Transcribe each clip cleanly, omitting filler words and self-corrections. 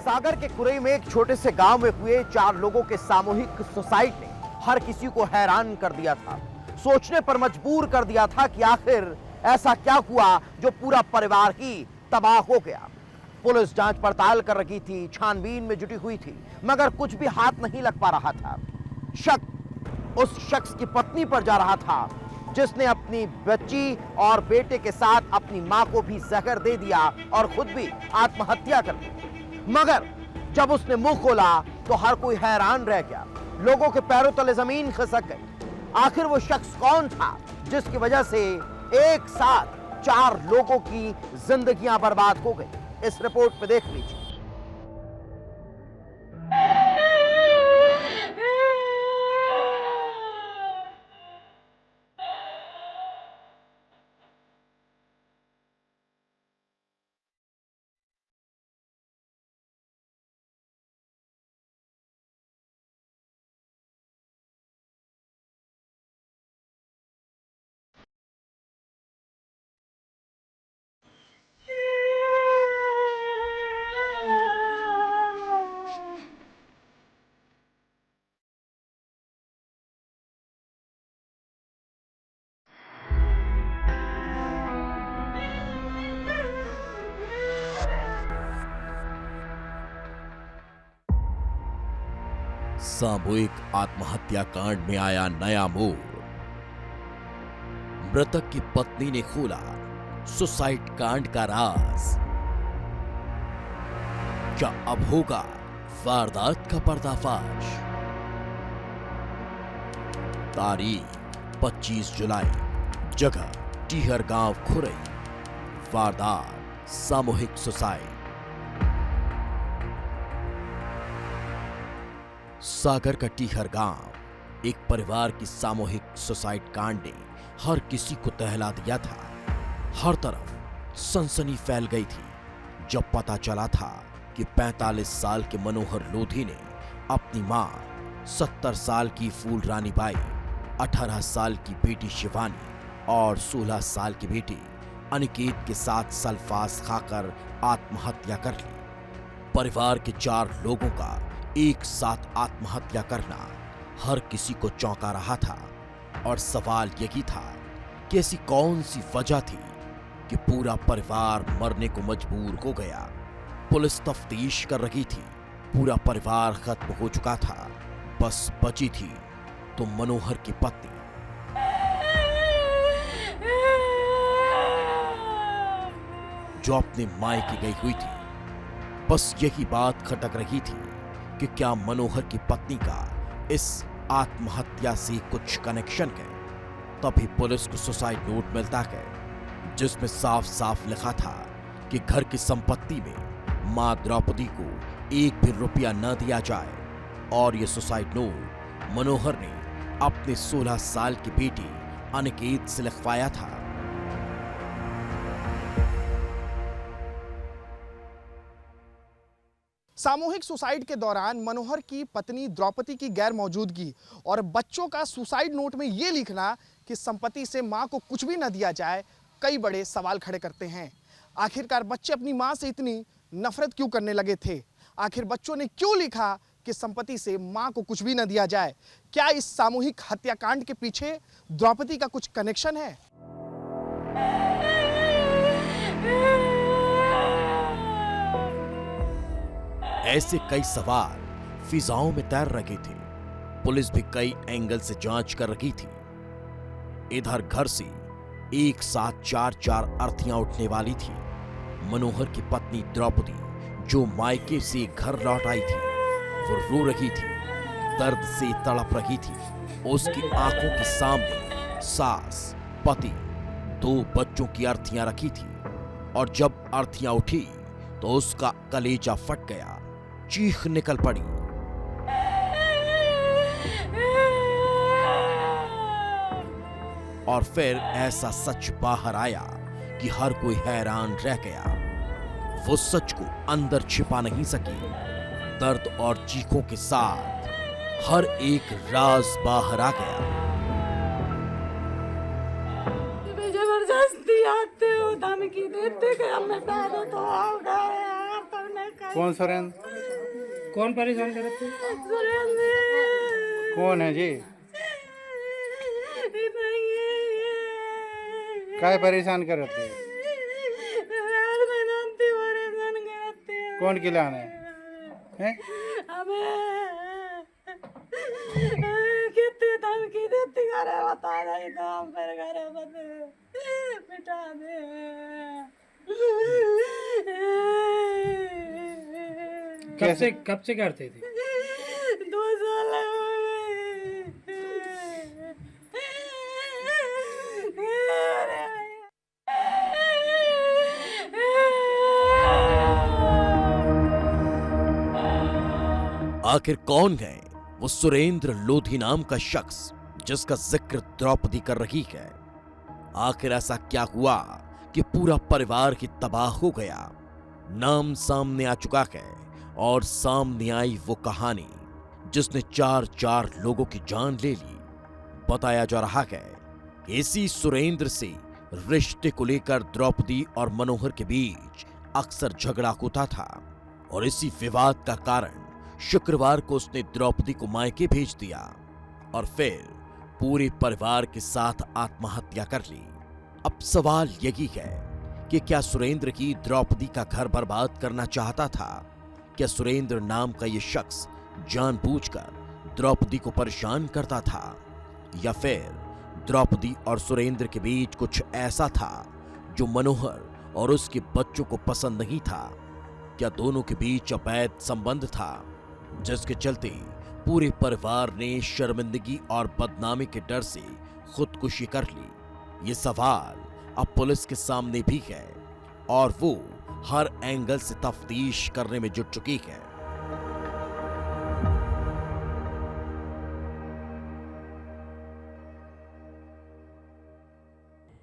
सागर के कुरई में एक छोटे से गांव में हुए 4 लोगों के सामूहिक सुसाइड ने हर किसी को हैरान कर दिया था, सोचने पर मजबूर कर दिया था कि आखिर ऐसा क्या हुआ जो पूरा परिवार ही तबाह हो गया। पुलिस जांच पड़ताल कर रही थी, छानबीन में जुटी हुई थी, मगर कुछ भी हाथ नहीं लग पा रहा था। शक उस शख्स की पत्नी पर जा रहा था जिसने अपनी बच्ची और बेटे के साथ अपनी मां को भी जहर दे दिया और खुद भी आत्महत्या कर ली। मगर जब उसने मुंह खोला तो हर कोई हैरान रह गया, लोगों के पैरों तले जमीन खिसक गई। आखिर वो शख्स कौन था जिसकी वजह से एक साथ 4 लोगों की जिंदगियां बर्बाद हो गई? इस रिपोर्ट में देख लीजिए। सामूहिक आत्महत्या कांड में आया नया मोड़। मृतक की पत्नी ने खोला सुसाइड कांड का राज। क्या अब होगा वारदात का पर्दाफाश? तारीख 25 जुलाई, जगह टीहर गांव खुरई, वारदात सामूहिक सुसाइड। सागर का टीहर गांव एक परिवार की सामूहिक सुसाइड कांड ने हर किसी को दहला दिया था। हर तरफ सनसनी फैल गई थी जब पता चला था कि 45 साल के मनोहर लोधी ने अपनी मां, 70 साल की फूल रानी बाई, 18 साल की बेटी शिवानी और 16 साल की बेटी अनिकेत के साथ सल्फास खाकर आत्महत्या कर ली। परिवार के 4 लोगों का एक साथ आत्महत्या करना हर किसी को चौंका रहा था और सवाल यही था कि ऐसी कौन सी वजह थी कि पूरा परिवार मरने को मजबूर हो गया। पुलिस तफ्तीश कर रही थी, पूरा परिवार खत्म हो चुका था, बस बची थी तो मनोहर की पत्नी। जो अपने मायके गई हुई थी। बस यही बात खटक रही थी कि क्या मनोहर की पत्नी का इस आत्महत्या से कुछ कनेक्शन है। तभी पुलिस को सुसाइड नोट मिलता है जिसमें साफ साफ लिखा था कि घर की संपत्ति में मां द्रौपदी को एक भी रुपया न दिया जाए और यह सुसाइड नोट मनोहर ने अपने 16 साल की बेटी अनिकेत से लिखवाया था। सामूहिक सुसाइड के दौरान मनोहर की पत्नी द्रौपदी की गैर मौजूदगी और बच्चों का सुसाइड नोट में यह लिखना कि संपत्ति से मां को कुछ भी न दिया जाए, कई बड़े सवाल खड़े करते हैं। आखिरकार बच्चे अपनी मां से इतनी नफरत क्यों करने लगे थे? आखिर बच्चों ने क्यों लिखा कि संपत्ति से मां को कुछ भी न दिया जाए? क्या इस सामूहिक हत्याकांड के पीछे द्रौपदी का कुछ कनेक्शन है? ऐसे कई सवाल फिजाओं में तैर रहे थे। पुलिस भी कई एंगल से जांच कर रही थी। इधर घर से एक साथ 4 अर्थियां उठने वाली थी। मनोहर की पत्नी द्रौपदी जो मायके से घर लौट आई थी, वो रो रही थी, दर्द से तड़प रही थी। उसकी आंखों के सामने सास, पति, 2 बच्चों की अर्थियां रखी थी और जब अर्थियां उठी तो उसका कलेजा फट गया, चीख निकल पड़ी। और फिर ऐसा सच बाहर आया कि हर कोई हैरान रह गया। वो सच को अंदर छिपा नहीं सकी। दर्द और चीखों के साथ हर एक राज बाहर आ गया। जबरदस्ती आते हो, धमकी देते कि हमें तो हो गए। कौन सा रेन? कौन परेशान कर रहे थे? कौन है जी? काय परेशान कर रहे थे? कौन खिलाना है? हैं? कितनी धमकी देती घरे बता नहीं तो हम फिर घरे बिठा दे। कब से करते थे? 2 साल आखिर कौन है वो सुरेंद्र लोधी नाम का शख्स जिसका जिक्र द्रौपदी कर रही है? आखिर ऐसा क्या हुआ कि पूरा परिवार ही तबाह हो गया? नाम सामने आ चुका है और सामने आई वो कहानी जिसने 4 लोगों की जान ले ली। बताया जा रहा है कि इसी सुरेंद्र से रिश्ते को लेकर द्रौपदी और मनोहर के बीच अक्सर झगड़ा होता था और इसी विवाद का कारण शुक्रवार को उसने द्रौपदी को मायके भेज दिया और फिर पूरे परिवार के साथ आत्महत्या कर ली। अब सवाल यही है कि क्या सुरेंद्र की द्रौपदी का घर बर्बाद करना चाहता था? क्या सुरेंद्र नाम का यह शख्स जानबूझकर द्रौपदी को परेशान करता था, या फिर द्रौपदी और सुरेंद्र के बीच कुछ ऐसा था जो मनोहर और उसके बच्चों को पसंद नहीं था? क्या दोनों के बीच अवैध संबंध था जिसके चलते पूरे परिवार ने शर्मिंदगी और बदनामी के डर से खुदकुशी कर ली? ये सवाल अब पुलिस के सामने भी है और वो हर एंगल से तफ्तीश करने में जुट चुकी है।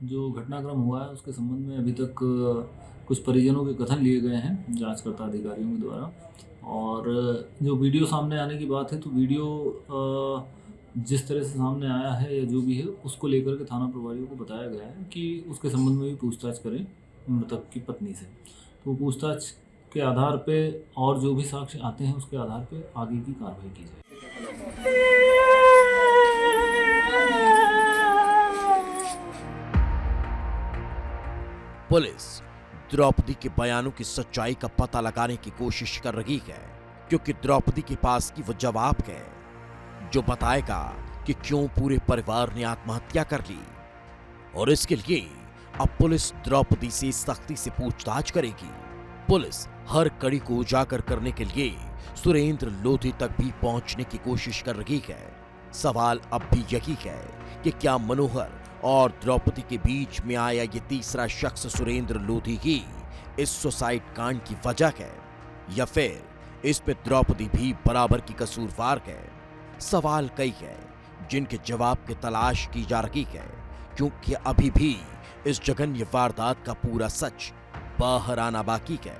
जो घटनाक्रम हुआ है उसके संबंध में अभी तक कुछ परिजनों के कथन लिए गए हैं जांचकर्ता अधिकारियों के द्वारा, और जो वीडियो सामने आने की बात है तो वीडियो जिस तरह से सामने आया है या जो भी है उसको लेकर के थाना प्रभारियों को बताया गया है कि उसके संबंध में भी पूछताछ करें मृतक की पत्नी से। तो पूछताछ के आधार पे और जो भी साक्ष्य आते हैं उसके आधार पे आगे की कार्रवाई की जाए। पुलिस द्रौपदी के बयानों की सच्चाई का पता लगाने की कोशिश कर रही है क्योंकि द्रौपदी के पास की वो जवाब है जो बताएगा कि क्यों पूरे परिवार ने आत्महत्या कर ली। और इसके लिए अब पुलिस द्रौपदी से सख्ती से पूछताछ करेगी। पुलिस हर कड़ी को उजागर करने के लिए सुरेंद्र लोधी तक भी पहुंचने की कोशिश कर रही है। सवाल अब भी यही है कि क्या मनोहर और द्रौपदी के बीच में आया ये तीसरा शख्स सुरेंद्र लोधी ही इस सुसाइड कांड की वजह है, या फिर इस पे द्रौपदी भी बराबर की कसूरवार है? सवाल कई है जिनके जवाब की तलाश की जा रही है क्योंकि अभी भी इस जघन्य वारदात का पूरा सच बाहर आना बाकी है।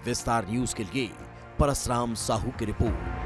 विस्तार न्यूज के लिए परसराम साहू की रिपोर्ट।